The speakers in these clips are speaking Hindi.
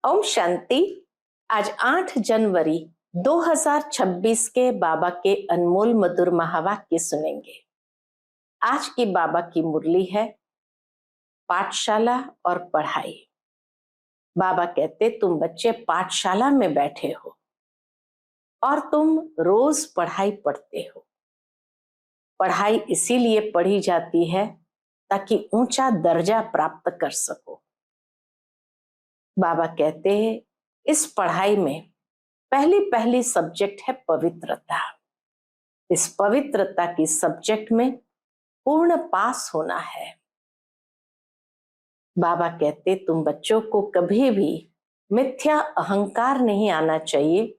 ओम शांति। आज 8 जनवरी 2026 के बाबा के अनमोल मधुर महावाक्य सुनेंगे। आज की बाबा की मुरली है पाठशाला और पढ़ाई। बाबा कहते तुम बच्चे पाठशाला में बैठे हो और तुम रोज पढ़ाई पढ़ते हो। पढ़ाई इसीलिए पढ़ी जाती है ताकि ऊंचा दर्जा प्राप्त कर सको। बाबा कहते हैं इस पढ़ाई में पहली सब्जेक्ट है पवित्रता। इस पवित्रता की सब्जेक्ट में पूर्ण पास होना है। बाबा कहते तुम बच्चों को कभी भी मिथ्या अहंकार नहीं आना चाहिए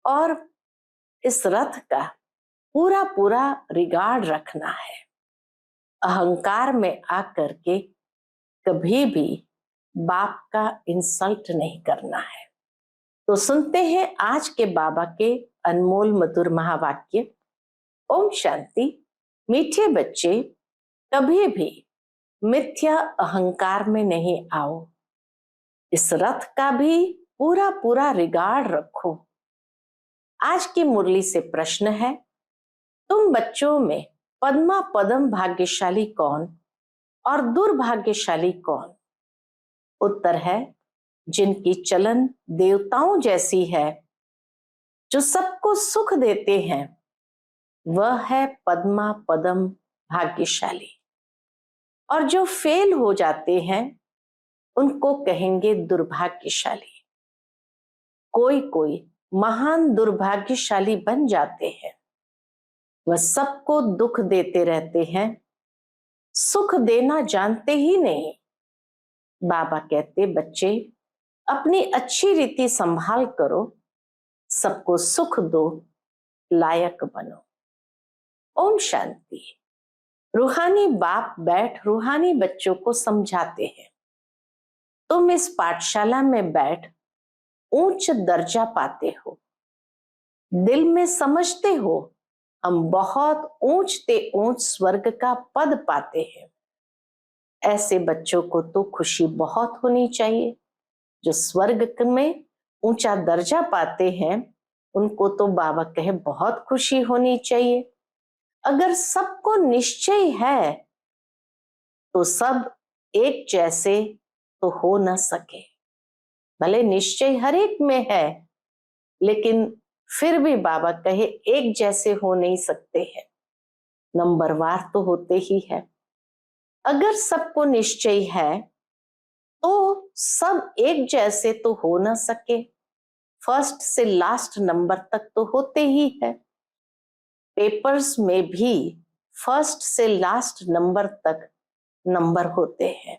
और इस रथ का पूरा रिगार्ड रखना है। अहंकार में आकर के कभी भी बाप का इंसल्ट नहीं करना है। तो सुनते हैं आज के बाबा के अनमोल मधुर महावाक्य। ओम शांति। मीठे बच्चे कभी भी मिथ्या अहंकार में नहीं आओ। इस रथ का भी पूरा रिगार्ड रखो। आज की मुरली से प्रश्न है, तुम बच्चों में पद्मा पदम भाग्यशाली कौन और दुर्भाग्यशाली कौन? उत्तर है जिनकी चलन देवताओं जैसी है, जो सबको सुख देते हैं, वह है पद्मा पदम भाग्यशाली। और जो फेल हो जाते हैं उनको कहेंगे दुर्भाग्यशाली। कोई महान दुर्भाग्यशाली बन जाते हैं। वह सबको दुख देते रहते हैं, सुख देना जानते ही नहीं। बाबा कहते बच्चे अपनी अच्छी रीति संभाल करो, सबको सुख दो, लायक बनो। ओम शांति। रूहानी बाप बैठ रूहानी बच्चों को समझाते हैं, तुम इस पाठशाला में बैठ ऊंच दर्जा पाते हो। दिल में समझते हो हम बहुत ऊंचते ऊंच स्वर्ग का पद पाते हैं। ऐसे बच्चों को तो खुशी बहुत होनी चाहिए। जो स्वर्ग में ऊंचा दर्जा पाते हैं उनको तो बाबा कहे बहुत खुशी होनी चाहिए। अगर सबको निश्चय है तो सब एक जैसे तो हो न सके। भले निश्चय हर एक में है, लेकिन फिर भी बाबा कहे एक जैसे हो नहीं सकते हैं, नंबरवार तो होते ही है। अगर सबको निश्चय है तो सब एक जैसे तो हो ना सके। फर्स्ट से लास्ट नंबर तक तो होते ही है। पेपर्स में भी फर्स्ट से लास्ट नंबर तक नंबर होते हैं।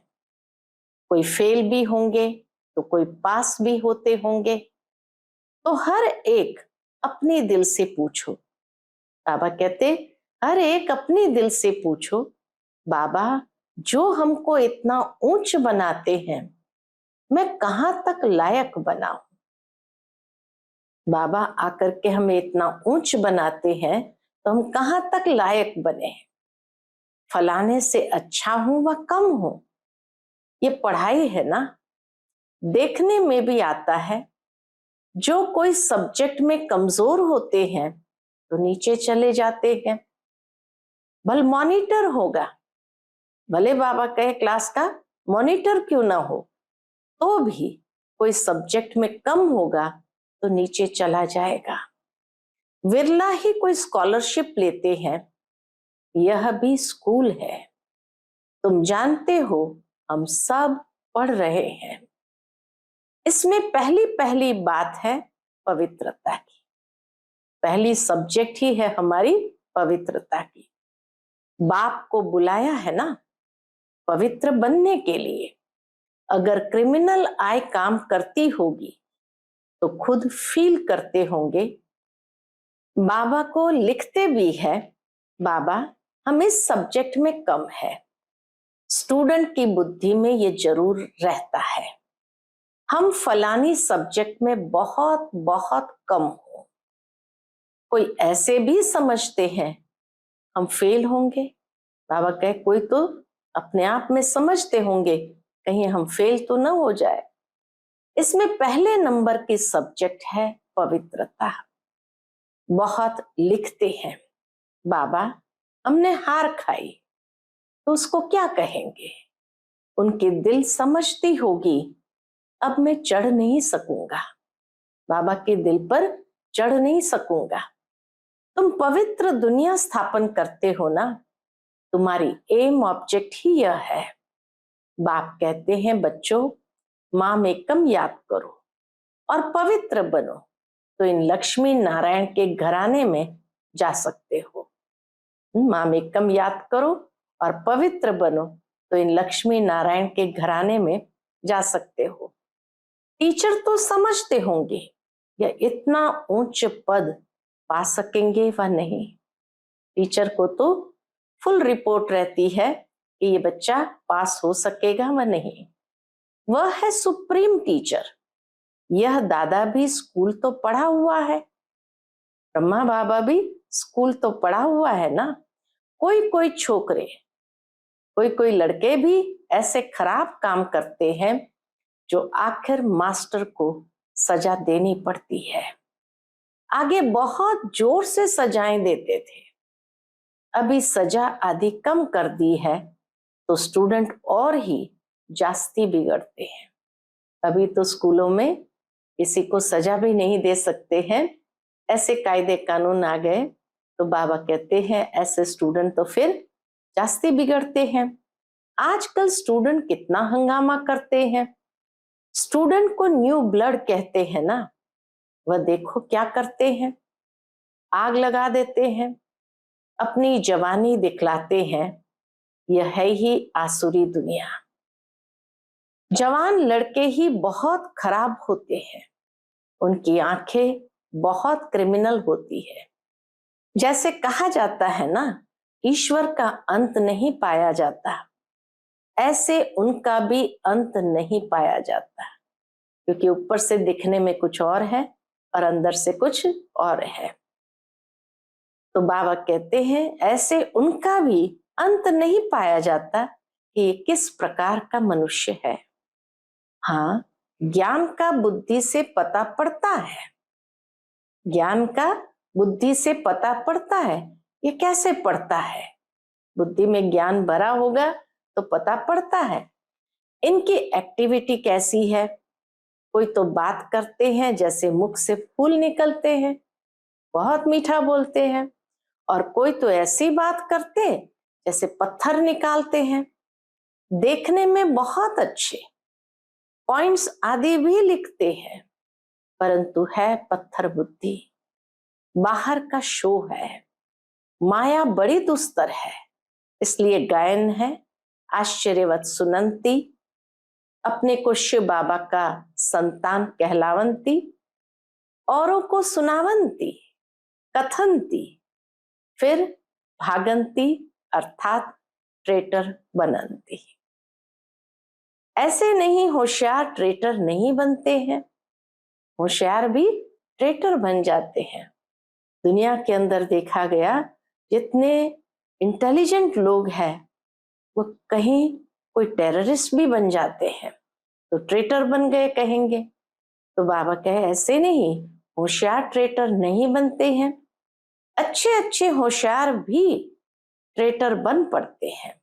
कोई फेल भी होंगे तो कोई पास भी होते होंगे। तो हर एक अपने दिल से पूछो। बाबा कहते हर एक अपने दिल से पूछो, बाबा जो हमको इतना ऊंच बनाते हैं, मैं कहां तक लायक बनाऊं? बाबा आकर के हमें इतना ऊंच बनाते हैं तो हम कहां तक लायक बने? फलाने से अच्छा हूं व कम हूं, ये पढ़ाई है ना। देखने में भी आता है जो कोई सब्जेक्ट में कमजोर होते हैं तो नीचे चले जाते हैं। भले मॉनिटर होगा, भले बाबा कहे क्लास का मॉनिटर क्यों ना हो, तो भी कोई सब्जेक्ट में कम होगा तो नीचे चला जाएगा। विरला ही कोई स्कॉलरशिप लेते हैं। यह भी स्कूल है। तुम जानते हो हम सब पढ़ रहे हैं। इसमें पहली बात है पवित्रता की। पहली सब्जेक्ट ही है हमारी पवित्रता की। बाप को बुलाया है ना पवित्र बनने के लिए। अगर क्रिमिनल आई काम करती होगी तो खुद फील करते होंगे। बाबा को लिखते भी है, बाबा हम इस सब्जेक्ट में कम है। स्टूडेंट की बुद्धि में ये जरूर रहता है, हम फलानी सब्जेक्ट में बहुत कम हो। कोई ऐसे भी समझते हैं हम फेल होंगे। बाबा कहे कोई तो अपने आप में समझते होंगे कहीं हम फेल तो ना हो जाए। इसमें पहले नंबर की सब्जेक्ट है पवित्रता। बहुत लिखते हैं, बाबा हमने हार खाई, तो उसको क्या कहेंगे? उनके दिल समझती होगी, अब मैं चढ़ नहीं सकूंगा, बाबा के दिल पर चढ़ नहीं सकूंगा। तुम पवित्र दुनिया स्थापन करते हो ना, तुम्हारी एम ऑब्जेक्ट ही यह है। बाप कहते हैं बच्चों, माम एकम याद करो और पवित्र बनो, तो इन लक्ष्मी नारायण के घराने में जा सकते हो। माम एकम याद करो और पवित्र बनो, तो इन लक्ष्मी नारायण के घराने में जा सकते हो। टीचर तो समझते होंगे या इतना उच्च पद पा सकेंगे व नहीं। टीचर को तो फुल रिपोर्ट रहती है कि ये बच्चा पास हो सकेगा व नहीं। वह है सुप्रीम टीचर। यह दादा भी स्कूल तो पढ़ा हुआ है, ब्रह्मा बाबा भी स्कूल तो पढ़ा हुआ है ना। कोई कोई छोकरे, कोई कोई लड़के भी ऐसे खराब काम करते हैं जो आखिर मास्टर को सजा देनी पड़ती है। आगे बहुत जोर से सजाएं देते थे, अभी सजा आदि कम कर दी है तो स्टूडेंट और ही जास्ती बिगड़ते हैं। अभी तो स्कूलों में किसी को सजा भी नहीं दे सकते हैं, ऐसे कायदे कानून आ गए। तो बाबा कहते हैं ऐसे स्टूडेंट तो फिर जास्ती बिगड़ते हैं। आजकल स्टूडेंट कितना हंगामा करते हैं। स्टूडेंट को न्यू ब्लड कहते हैं ना, वह देखो क्या करते हैं, आग लगा देते हैं, अपनी जवानी दिखलाते हैं। यह है ही आसुरी दुनिया। जवान लड़के ही बहुत खराब होते हैं, उनकी आंखें बहुत क्रिमिनल होती है। जैसे कहा जाता है ना, ईश्वर का अंत नहीं पाया जाता, ऐसे उनका भी अंत नहीं पाया जाता, क्योंकि ऊपर से दिखने में कुछ और है और अंदर से कुछ और है। तो बाबा कहते हैं ऐसे उनका भी अंत नहीं पाया जाता कि ये किस प्रकार का मनुष्य है। हाँ, ज्ञान का बुद्धि से पता पड़ता है, ज्ञान का बुद्धि से पता पड़ता है। ये कैसे पड़ता है? बुद्धि में ज्ञान भरा होगा तो पता पड़ता है। इनकी एक्टिविटी कैसी है? कोई तो बात करते हैं जैसे मुख से फूल निकलते हैं, बहुत मीठा बोलते हैं, और कोई तो ऐसी बात करते जैसे पत्थर निकालते हैं। देखने में बहुत अच्छे, पॉइंट्स आदि भी लिखते हैं, परंतु है पत्थर बुद्धि, बाहर का शो है। माया बड़ी दुस्तर है, इसलिए गायन है आश्चर्यवत सुनंती, अपने को शिव बाबा का संतान कहलावंती, औरों को सुनावंती, कथनती, फिर भागंती अर्थात ट्रेटर बनंती। ऐसे नहीं होशियार ट्रेटर नहीं बनते हैं, होशियार भी ट्रेटर बन जाते हैं। दुनिया के अंदर देखा गया जितने इंटेलिजेंट लोग हैं वो कहीं कोई टेररिस्ट भी बन जाते हैं, तो ट्रेटर बन गए कहेंगे। तो बाबा कहे ऐसे नहीं, होशियार ट्रेटर नहीं बनते हैं, अच्छे अच्छे होशियार भी ट्रेटर बन पड़ते हैं।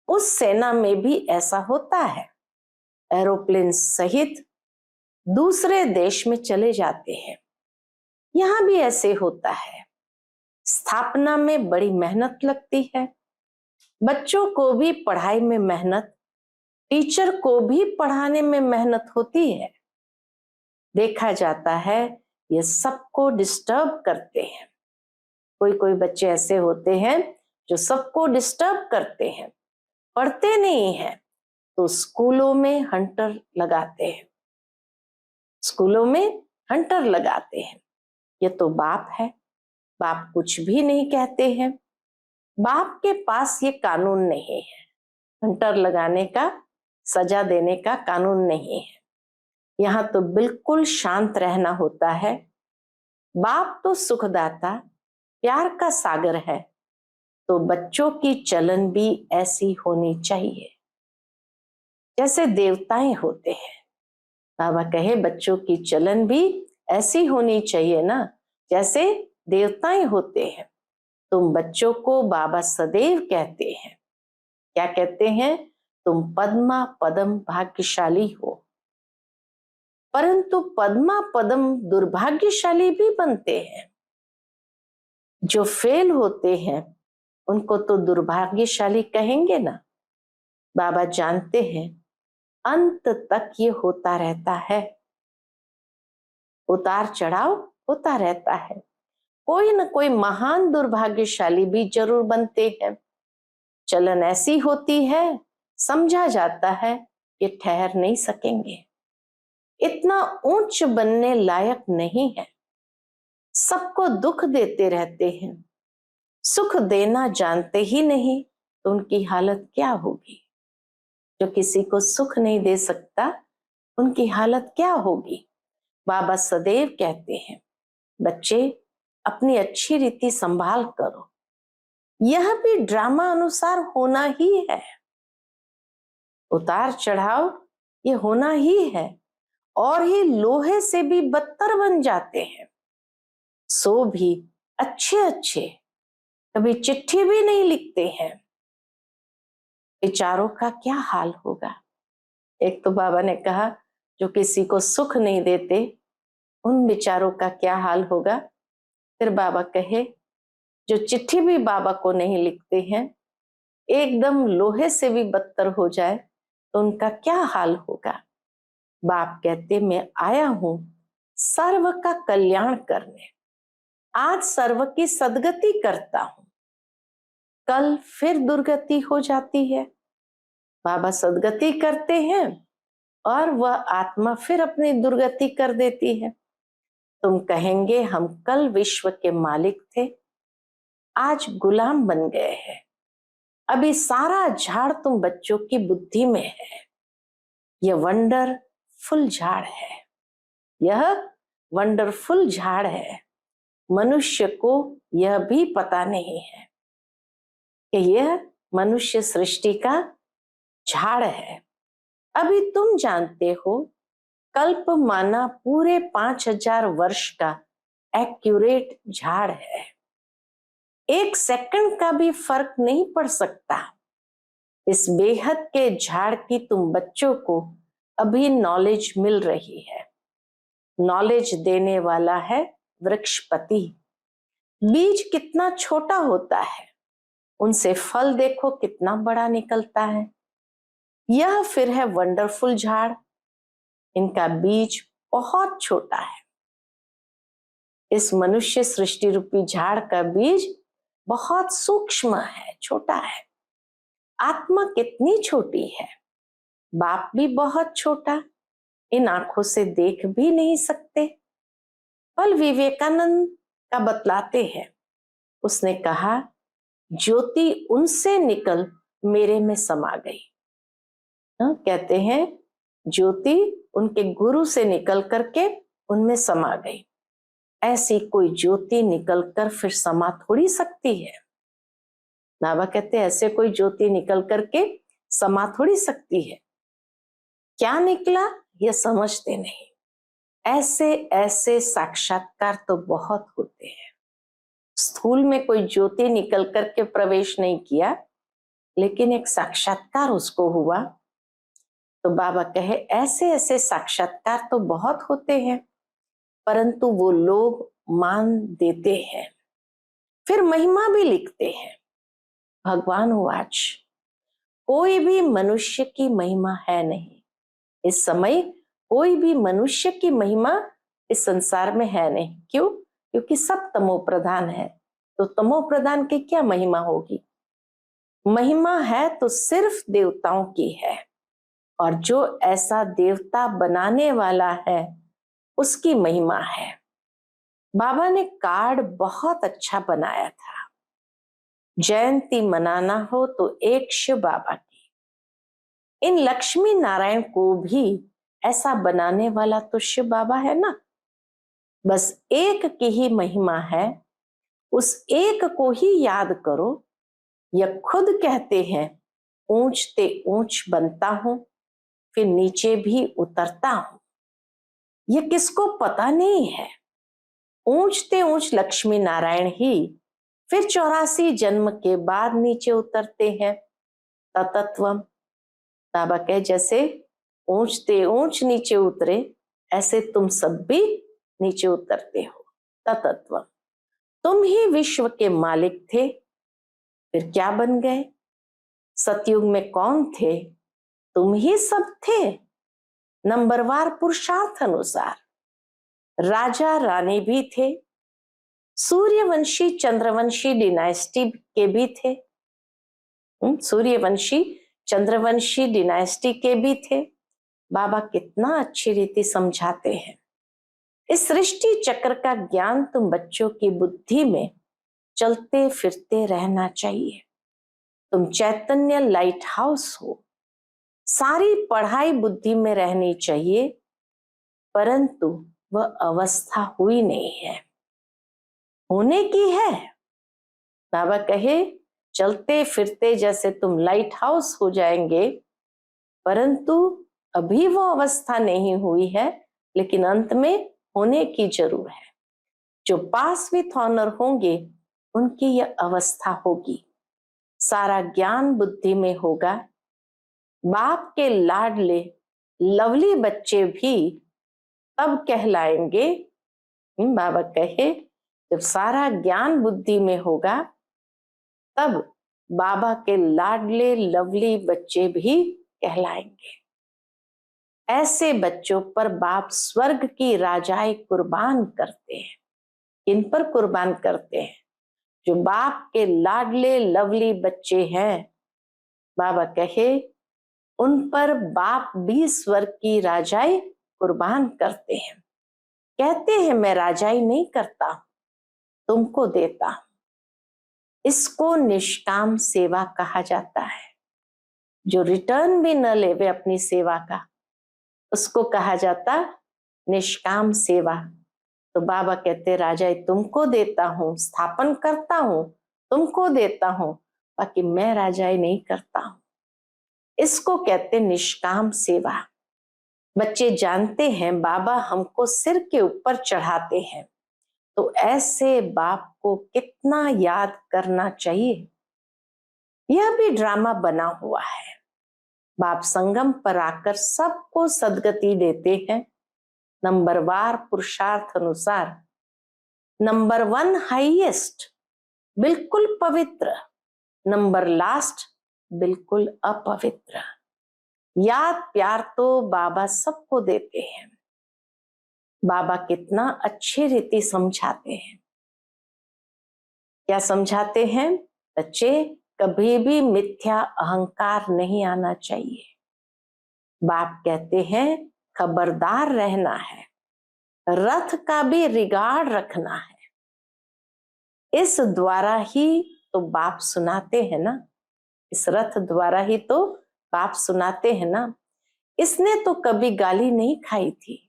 उस सेना में भी ऐसा होता है, एरोप्लेन सहित दूसरे देश में चले जाते हैं। यहां भी ऐसे होता है, स्थापना में बड़ी मेहनत लगती है, बच्चों को भी पढ़ाई में मेहनत, टीचर को भी पढ़ाने में मेहनत होती है। देखा जाता है ये सबको डिस्टर्ब करते हैं। कोई कोई बच्चे ऐसे होते हैं जो सबको डिस्टर्ब करते हैं, पढ़ते नहीं है, तो स्कूलों में हंटर लगाते हैं, स्कूलों में हंटर लगाते हैं। ये तो बाप है, बाप कुछ भी नहीं कहते हैं। बाप के पास ये कानून नहीं है, हंटर लगाने का, सजा देने का कानून नहीं है। यहाँ तो बिल्कुल शांत रहना होता है। बाप तो सुखदाता, प्यार का सागर है, तो बच्चों की चलन भी ऐसी होनी चाहिए जैसे देवताएं होते हैं। बाबा कहे बच्चों की चलन भी ऐसी होनी चाहिए ना जैसे देवताएं होते हैं। तुम बच्चों को बाबा सदैव कहते हैं, क्या कहते हैं? तुम पद्मा पदम भाग्यशाली हो। परंतु पद्मा पदम दुर्भाग्यशाली भी बनते हैं। जो फेल होते हैं उनको तो दुर्भाग्यशाली कहेंगे ना। बाबा जानते हैं अंत तक ये होता रहता है, उतार चढ़ाव होता रहता है। कोई न कोई महान दुर्भाग्यशाली भी जरूर बनते हैं। चलन ऐसी होती है, समझा जाता है कि ठहर नहीं सकेंगे, इतना ऊंच बनने लायक नहीं है, सबको दुख देते रहते हैं, सुख देना जानते ही नहीं, तो उनकी हालत क्या होगी? जो किसी को सुख नहीं दे सकता उनकी हालत क्या होगी? बाबा सदैव कहते हैं बच्चे अपनी अच्छी रीति संभाल करो, यह भी ड्रामा अनुसार होना ही है, उतार चढ़ाव ये होना ही है, और ही लोहे से भी बदतर बन जाते हैं। सो भी अच्छे अच्छे कभी चिट्ठी भी नहीं लिखते हैं, बेचारों का क्या हाल होगा? एक तो बाबा ने कहा जो किसी को सुख नहीं देते उन बेचारों का क्या हाल होगा। फिर बाबा कहे जो चिट्ठी भी बाबा को नहीं लिखते हैं, एकदम लोहे से भी बदतर हो जाए तो उनका क्या हाल होगा। बाप कहते मैं आया हूं सर्व का कल्याण करने, आज सर्व की सदगति करता हूं, कल फिर दुर्गति हो जाती है। बाबा सदगति करते हैं और वह आत्मा फिर अपनी दुर्गति कर देती है। तुम कहेंगे हम कल विश्व के मालिक थे, आज गुलाम बन गए हैं। अभी सारा झाड़ तुम बच्चों की बुद्धि में है। यह वंडरफुल झाड़ है, यह वंडरफुल झाड़ है। मनुष्य को यह भी पता नहीं है कि यह मनुष्य सृष्टि का झाड़ है। अभी तुम जानते हो कल्प माना पूरे 5000 वर्ष का एक्यूरेट झाड़ है, एक सेकंड का भी फर्क नहीं पड़ सकता। इस बेहद के झाड़ की तुम बच्चों को अभी नॉलेज मिल रही है। नॉलेज देने वाला है वृक्षपति। बीज कितना छोटा होता है, उनसे फल देखो कितना बड़ा निकलता है। यह फिर है वंडरफुल झाड़, इनका बीज बहुत छोटा है। इस मनुष्य सृष्टि रूपी झाड़ का बीज बहुत सूक्ष्म है, छोटा है। आत्मा कितनी छोटी है, बाप भी बहुत छोटा, इन आंखों से देख भी नहीं सकते। कल विवेकानंद का बतलाते हैं, उसने कहा ज्योति उनसे निकल मेरे में समा गई। कहते हैं ज्योति उनके गुरु से निकल करके उनमें समा गई। ऐसी कोई ज्योति निकलकर फिर समा थोड़ी सकती है। बाबा कहते हैं ऐसे कोई ज्योति निकल करके समा थोड़ी सकती है। क्या निकला यह समझते नहीं। ऐसे ऐसे साक्षात्कार तो बहुत होते हैं। स्थूल में कोई ज्योति निकल करके प्रवेश नहीं किया, लेकिन एक साक्षात्कार उसको हुआ। तो बाबा कहे ऐसे ऐसे साक्षात्कार तो बहुत होते हैं, परंतु वो लोग मान देते हैं, फिर महिमा भी लिखते हैं। भगवान वाच कोई भी मनुष्य की महिमा है नहीं, इस समय कोई भी मनुष्य की महिमा इस संसार में है नहीं। क्यों? क्योंकि सब तमो प्रधान है, तो तमो प्रधान की क्या महिमा होगी? महिमा है तो सिर्फ देवताओं की है, और जो ऐसा देवता बनाने वाला है उसकी महिमा है। बाबा ने कार्ड बहुत अच्छा बनाया था, जयंती मनाना हो तो एक शिव बाबा की। इन लक्ष्मी नारायण को भी ऐसा बनाने वाला तो शिव बाबा है ना। बस एक की ही महिमा है, उस एक को ही याद करो। यह खुद कहते हैं ऊंच ते ऊंच बनता हूं, फिर नीचे भी उतरता हूं। ये किसको पता नहीं है। ऊंचते ऊंच लक्ष्मी नारायण ही फिर 84 जन्म के बाद नीचे उतरते हैं। ततत्वम, बाबा कहे जैसे ऊंचते ऊंच नीचे उतरे, ऐसे तुम सब भी नीचे उतरते हो। ततत्वम, तुम ही विश्व के मालिक थे, फिर क्या बन गए? सतयुग में कौन थे? तुम ही सब थे। नंबरवार पुरुषार्थ अनुसार राजा रानी भी थे, सूर्यवंशी चंद्रवंशी डिनाइस्टी के भी थे। सूर्यवंशी चंद्रवंशी डिनाइस्टी के भी थे। बाबा कितना अच्छी रीति समझाते हैं। इस सृष्टि चक्र का ज्ञान तुम बच्चों की बुद्धि में चलते फिरते रहना चाहिए। तुम चैतन्य लाइट हाउस हो। सारी पढ़ाई बुद्धि में रहनी चाहिए, परंतु वह अवस्था हुई नहीं है, होने की है। बाबा कहे चलते फिरते जैसे तुम लाइट हाउस हो जाएंगे, परंतु अभी वो अवस्था नहीं हुई है, लेकिन अंत में होने की जरूर है। जो पास विथ ऑनर होंगे उनकी यह अवस्था होगी। सारा ज्ञान बुद्धि में होगा। बाप के लाडले लवली बच्चे भी तब कहलाएंगे। बाबा कहे जब सारा ज्ञान बुद्धि में होगा, तब बाबा के लाडले लवली बच्चे भी कहलाएंगे। ऐसे बच्चों पर बाप स्वर्ग की राजाएं कुर्बान करते हैं। किन पर कुर्बान करते हैं? जो बाप के लाडले लवली बच्चे हैं, बाबा कहे उन पर बाप भी स्वर्ग की राजाई कुर्बान करते हैं। कहते हैं मैं राजाई नहीं करता, तुमको देता हूं। इसको निष्काम सेवा कहा जाता है। जो रिटर्न भी न लेवे अपनी सेवा का, उसको कहा जाता निष्काम सेवा। तो बाबा कहते राजाई तुमको देता हूं, स्थापन करता हूं, तुमको देता हूं, बाकी मैं राजाई नहीं करता हूं। इसको कहते निष्काम सेवा। बच्चे जानते हैं बाबा हमको सिर के ऊपर चढ़ाते हैं, तो ऐसे बाप को कितना याद करना चाहिए। यह भी ड्रामा बना हुआ है। बाप संगम पर आकर सबको सदगति देते हैं। नंबरवार पुरुषार्थ अनुसार नंबर 1 हाईएस्ट बिल्कुल पवित्र, नंबर लास्ट बिल्कुल अपवित्र। याद प्यार तो बाबा सबको देते हैं। बाबा कितना अच्छी रीति समझाते हैं। क्या समझाते हैं? बच्चे कभी भी मिथ्या अहंकार नहीं आना चाहिए। बाप कहते हैं खबरदार रहना है, रथ का भी रिगार्ड रखना है। इस द्वारा ही तो बाप सुनाते हैं ना, इस रथ द्वारा ही तो बाप सुनाते हैं ना। इसने तो कभी गाली नहीं खाई थी।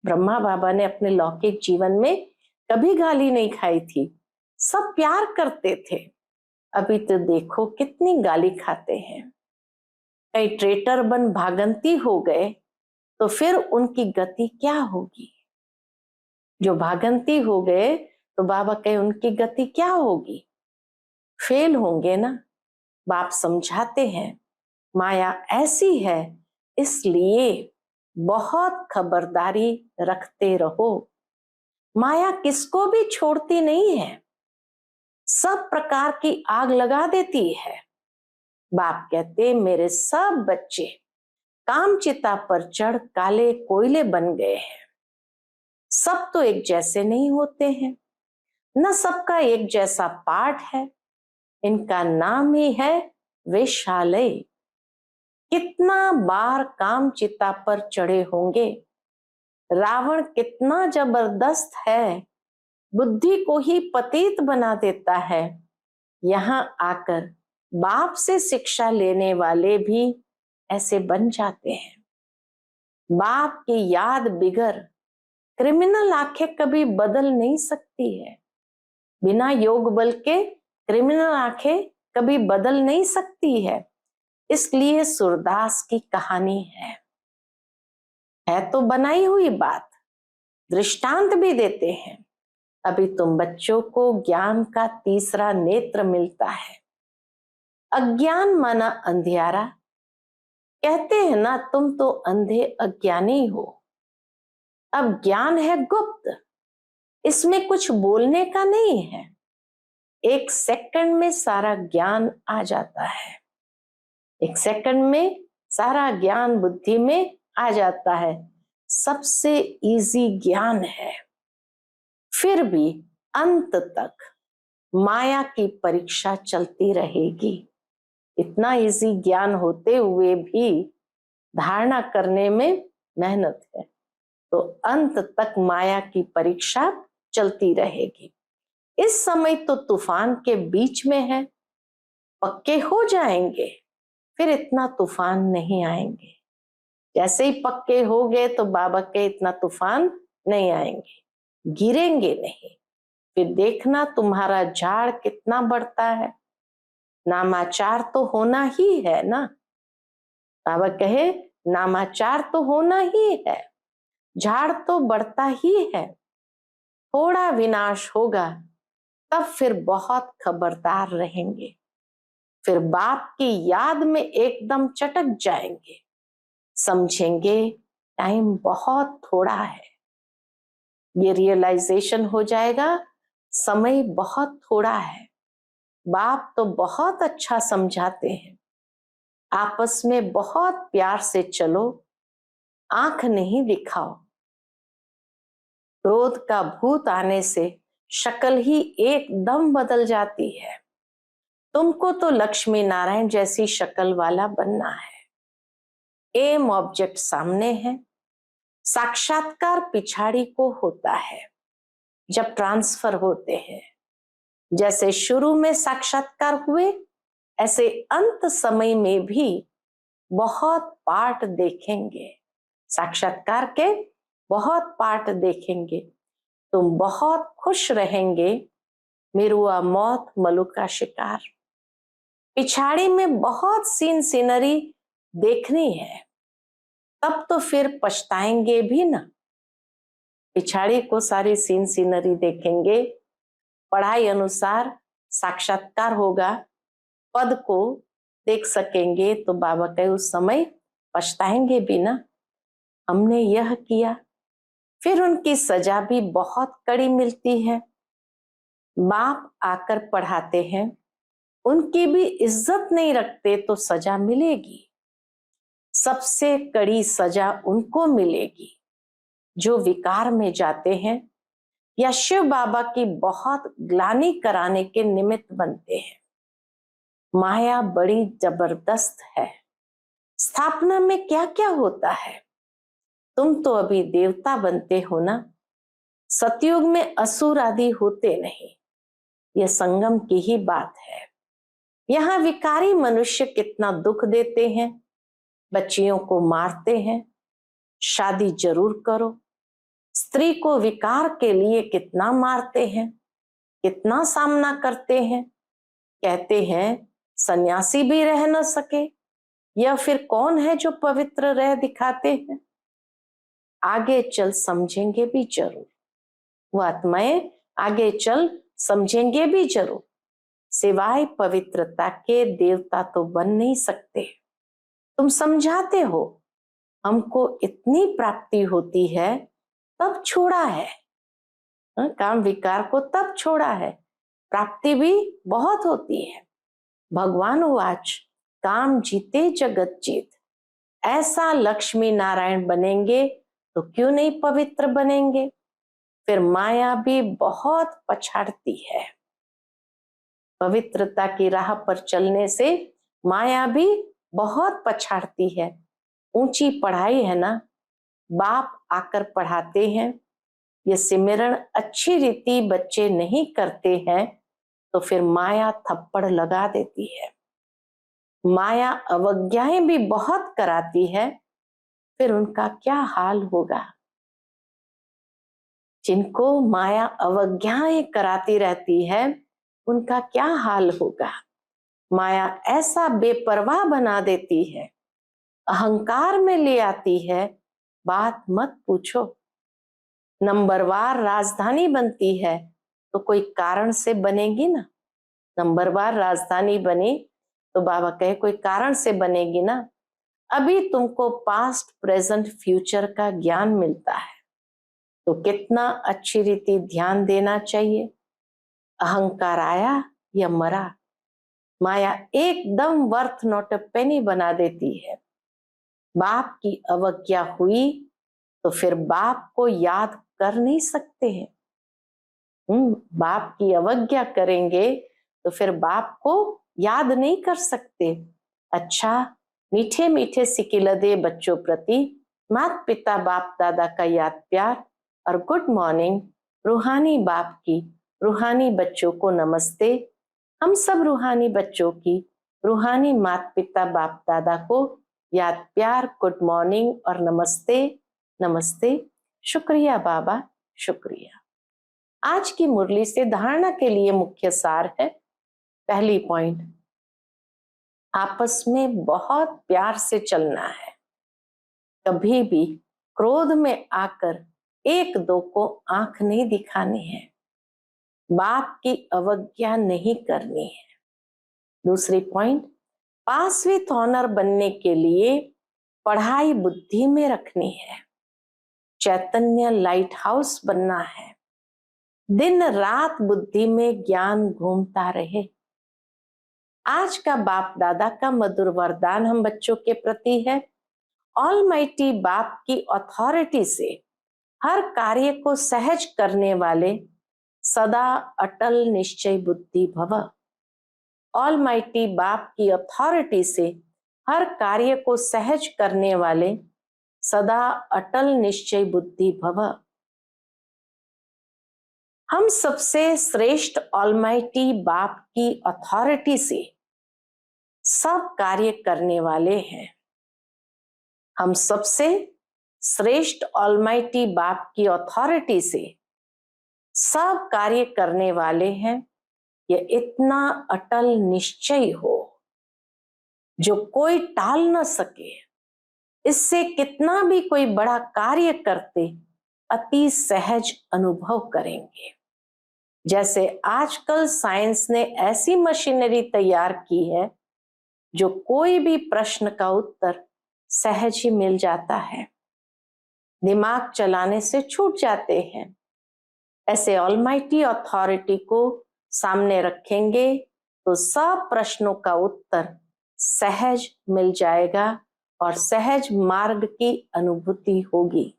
ब्रह्मा बाबा ने अपने लौकिक जीवन में कभी गाली नहीं खाई थी, सब प्यार करते थे। अभी तो देखो कितनी गाली खाते हैं। कई ट्रेटर बन भागंती हो गए तो फिर उनकी गति क्या होगी? जो भागंती हो गए तो बाबा कहे उनकी गति क्या होगी? फेल होंगे ना। बाप समझाते हैं माया ऐसी है, इसलिए बहुत खबरदारी रखते रहो। माया किसको भी छोड़ती नहीं है, सब प्रकार की आग लगा देती है। बाप कहते मेरे सब बच्चे कामचिता पर चढ़ काले कोयले बन गए हैं। सब तो एक जैसे नहीं होते हैं, न सबका एक जैसा पाठ है। इनका नाम ही है वेश्यालय। कितना बार कामचिता पर चढ़े होंगे। रावण कितना जबरदस्त है, बुद्धि को ही पतित बना देता है। यहाँ आकर बाप से शिक्षा लेने वाले भी ऐसे बन जाते हैं। बाप की याद बिगर क्रिमिनल आंखें कभी बदल नहीं सकती है। बिना योग बल के क्रिमिनल आंखें कभी बदल नहीं सकती है। इसलिए सूरदास की कहानी है तो बनाई हुई बात, दृष्टांत भी देते हैं। अभी तुम बच्चों को ज्ञान का तीसरा नेत्र मिलता है। अज्ञान माना अंधियारा। कहते हैं ना, तुम तो अंधे अज्ञानी हो। अब ज्ञान है गुप्त, इसमें कुछ बोलने का नहीं है। 1 सेकंड में सारा ज्ञान आ जाता है। 1 सेकंड में सारा ज्ञान बुद्धि में आ जाता है। सबसे इजी ज्ञान है। फिर भी अंत तक माया की परीक्षा चलती रहेगी। इतना इजी ज्ञान होते हुए भी धारणा करने में मेहनत है, तो अंत तक माया की परीक्षा चलती रहेगी। इस समय तो तूफान के बीच में है, पक्के हो जाएंगे फिर इतना तूफान नहीं आएंगे। जैसे ही पक्के हो गए तो बाबा के इतना तूफान नहीं आएंगे, गिरेंगे नहीं। फिर देखना तुम्हारा झाड़ कितना बढ़ता है। नामाचार तो होना ही है ना। बाबा कहे नामाचार तो होना ही है, झाड़ तो बढ़ता ही है। थोड़ा विनाश होगा तब फिर बहुत खबरदार रहेंगे। फिर बाप की याद में एकदम चटक जाएंगे, समझेंगे टाइम बहुत थोड़ा है। ये रियलाइजेशन हो जाएगा, समय बहुत थोड़ा है। बाप तो बहुत अच्छा समझाते हैं, आपस में बहुत प्यार से चलो, आंख नहीं दिखाओ। क्रोध का भूत आने से शक्ल ही एकदम बदल जाती है। तुमको तो लक्ष्मी नारायण जैसी शक्ल वाला बनना है। एम ऑब्जेक्ट सामने है, साक्षात्कार पिछाड़ी को होता है जब ट्रांसफर होते हैं। जैसे शुरू में साक्षात्कार हुए, ऐसे अंत समय में भी बहुत पार्ट देखेंगे। साक्षात्कार के बहुत पार्ट देखेंगे। तुम बहुत खुश रहेंगे। मिरुआ मौत मलु का शिकार। पिछाड़ी में बहुत सीन सीनरी देखनी है, तब तो फिर पछताएंगे भी ना। पिछाड़ी को सारी सीन सीनरी देखेंगे, पढ़ाई अनुसार साक्षात्कार होगा, पद को देख सकेंगे, तो बाबा कहे उस समय पछताएंगे भी ना, हमने यह किया। फिर उनकी सजा भी बहुत कड़ी मिलती है। बाप आकर पढ़ाते हैं, उनकी भी इज्जत नहीं रखते तो सजा मिलेगी। सबसे कड़ी सजा उनको मिलेगी जो विकार में जाते हैं या शिव बाबा की बहुत ग्लानि कराने के निमित्त बनते हैं। माया बड़ी जबरदस्त है। स्थापना में क्या क्या होता है। तुम तो अभी देवता बनते हो ना। सतयुग में असुर आदि होते नहीं, यह संगम की ही बात है। यहाँ विकारी मनुष्य कितना दुख देते हैं, बच्चियों को मारते हैं। शादी जरूर करो। स्त्री को विकार के लिए कितना मारते हैं, कितना सामना करते हैं। कहते हैं सन्यासी भी रह न सके, या फिर कौन है जो पवित्र रह दिखाते हैं। आगे चल समझेंगे भी जरूर, वो आत्माएं आगे चल समझेंगे भी जरूर। सिवाय पवित्रता के देवता तो बन नहीं सकते। तुम समझाते हो हमको इतनी प्राप्ति होती है, तब छोड़ा है। काम विकार को तब छोड़ा है, प्राप्ति भी बहुत होती है। भगवान वाच काम जीते जगत जीत। ऐसा लक्ष्मी नारायण बनेंगे तो क्यों नहीं पवित्र बनेंगे। फिर माया भी बहुत पछाड़ती है। पवित्रता की राह पर चलने से माया भी बहुत पछाड़ती है। ऊंची पढ़ाई है ना, बाप आकर पढ़ाते हैं। ये सिमरण अच्छी रीति बच्चे नहीं करते हैं तो फिर माया थप्पड़ लगा देती है। माया अवज्ञाएं भी बहुत कराती है, फिर उनका क्या हाल होगा। जिनको माया अवज्ञाएं कराती रहती है, उनका क्या हाल होगा। माया ऐसा बेपरवाह बना देती है, अहंकार में ले आती है, बात मत पूछो। नंबरवार राजधानी बनती है तो कोई कारण से बनेगी ना। नंबरवार राजधानी बनी तो बाबा कहे कोई कारण से बनेगी ना। अभी तुमको पास्ट प्रेजेंट फ्यूचर का ज्ञान मिलता है तो कितना अच्छी रीति ध्यान देना चाहिए। अहंकार आया या मरा, माया एकदम वर्थ नॉट अ पेनी बना देती है। बाप की अवज्ञा हुई तो फिर बाप को याद कर नहीं सकते हैं। बाप की अवज्ञा करेंगे तो फिर बाप को याद नहीं कर सकते। अच्छा, मीठे मीठे सिकिलदे बच्चों प्रति माता पिता बाप दादा का याद प्यार और गुड मॉर्निंग। रूहानी बाप की रूहानी बच्चों को नमस्ते। हम सब रूहानी बच्चों की रूहानी माता पिता बाप दादा को याद प्यार, गुड मॉर्निंग और नमस्ते नमस्ते। शुक्रिया बाबा, शुक्रिया। आज की मुरली से धारणा के लिए मुख्य सार है। पहली पॉइंट, आपस में बहुत प्यार से चलना है। कभी भी क्रोध में आकर एक दो को आंख नहीं दिखानी है। बाप की अवज्ञा नहीं करनी है। दूसरी पॉइंट, पास विथ ऑनर बनने के लिए पढ़ाई बुद्धि में रखनी है। चैतन्य लाइट हाउस बनना है। दिन रात बुद्धि में ज्ञान घूमता रहे। आज का बाप दादा का मधुर वरदान हम बच्चों के प्रति है। ऑलमाइटी बाप की अथॉरिटी से हर कार्य को सहज करने वाले सदा अटल निश्चय बुद्धि भव। ऑलमाइटी बाप की अथॉरिटी से हर कार्य को सहज करने वाले सदा अटल निश्चय बुद्धि भव। हम सबसे श्रेष्ठ ऑलमाइटी बाप की अथॉरिटी से सब कार्य करने वाले हैं। हम सबसे श्रेष्ठ ऑलमाइटी बाप की अथॉरिटी से सब कार्य करने वाले हैं। ये इतना अटल निश्चय हो जो कोई टाल न सके। इससे कितना भी कोई बड़ा कार्य करते अति सहज अनुभव करेंगे। जैसे आजकल साइंस ने ऐसी मशीनरी तैयार की है जो कोई भी प्रश्न का उत्तर सहज ही मिल जाता है, दिमाग चलाने से छूट जाते हैं। ऐसे ऑलमाइटी अथॉरिटी को सामने रखेंगे तो सब प्रश्नों का उत्तर सहज मिल जाएगा और सहज मार्ग की अनुभूति होगी।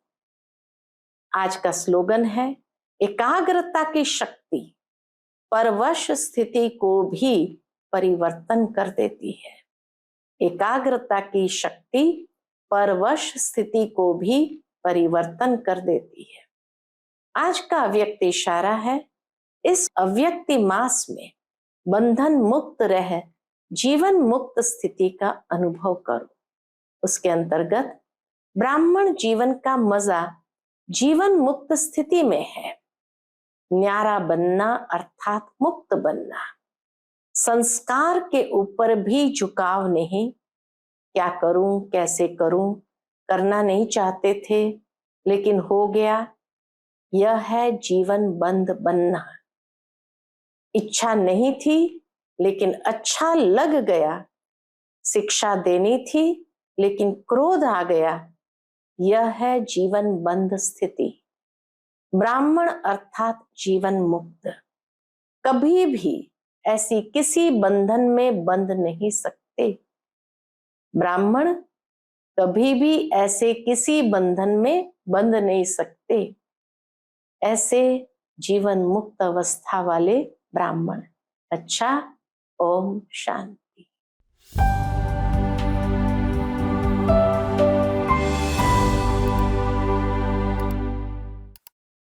आज का स्लोगन है, एकाग्रता की शक्ति परवश स्थिति को भी परिवर्तन कर देती है। एकाग्रता की शक्ति परवश स्थिति को भी परिवर्तन कर देती है। आज का अव्यक्त इशारा है, इस अव्यक्ति मास में बंधन मुक्त रह जीवन मुक्त स्थिति का अनुभव करो। उसके अंतर्गत ब्राह्मण जीवन का मजा जीवन मुक्त स्थिति में है। न्यारा बनना अर्थात मुक्त बनना। संस्कार के ऊपर भी झुकाव नहीं। क्या करूं, कैसे करूं, करना नहीं चाहते थे लेकिन हो गया। यह है जीवन बंद बनना। इच्छा नहीं थी लेकिन अच्छा लग गया। शिक्षा देनी थी लेकिन क्रोध आ गया। यह है जीवन बंद स्थिति। ब्राह्मण अर्थात जीवन मुक्त। कभी भी ऐसी किसी बंधन में बंध नहीं सकते। ब्राह्मण कभी भी ऐसे किसी बंधन में बंध नहीं सकते। ऐसे जीवन मुक्त अवस्था वाले ब्राह्मण। अच्छा, ओम शांति।